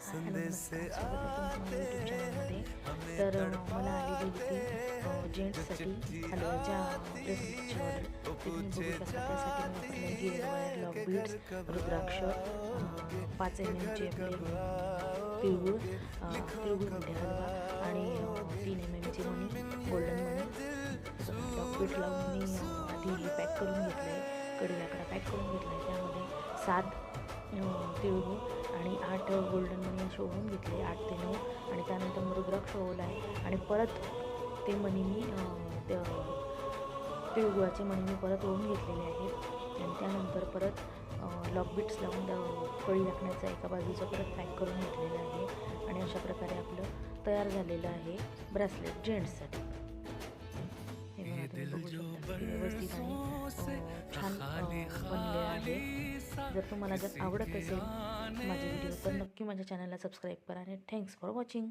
Hello नमस्कार, स्वागत आहे तुमचं माझ्या यूट्यूब चॅनलमध्ये. तर मला आलेली होती जेंट्ससाठी हलव्याच्या ब्रेसलेटची ऑर्डर. ते तुम्ही बघू शकता. त्यासाठी मी वापरले गिअर वायर, लॉक बीड्स, रुद्राक्ष, 5 MMचे आपले तिळगुळ, तिळगुळ हलवा आणि 3 MMची मणी, गोल्डन मणी. लॉक बीड लावून मी आधी हे पॅक करून घेतलं आहे, कडी लाकडा पॅक करून घेतला आहे. त्यामध्ये 7 तिळगुळ आणि 8 गोल्डन मनी असे ओवून घेतले, 8 ते 9. आणि त्यानंतर मग रुद्राक्ष ओवला आहे आणि परत ते मणी मी तिळगुळाचे मणी मी परत ओवून घेतलेले आहेत. आणि त्यानंतर परत लॉक बीट्स लावून कळी टाकण्याचा एका बाजूचा परत पॅक करून घेतलेला आहे. आणि अशा प्रकारे आपलं तयार झालेलं आहे ब्रेसलेट जेंट्ससाठी. हे बघा, तुम्ही बघू शकता किती व्यवस्थित आणि छान बनले आहे. जर तुम्हाला जर आवडत असेल माझे व्हिडिओ तर नक्की माझ्या चॅनलला सबस्क्राईब करा आणि थँक्स फॉर वॉचिंग.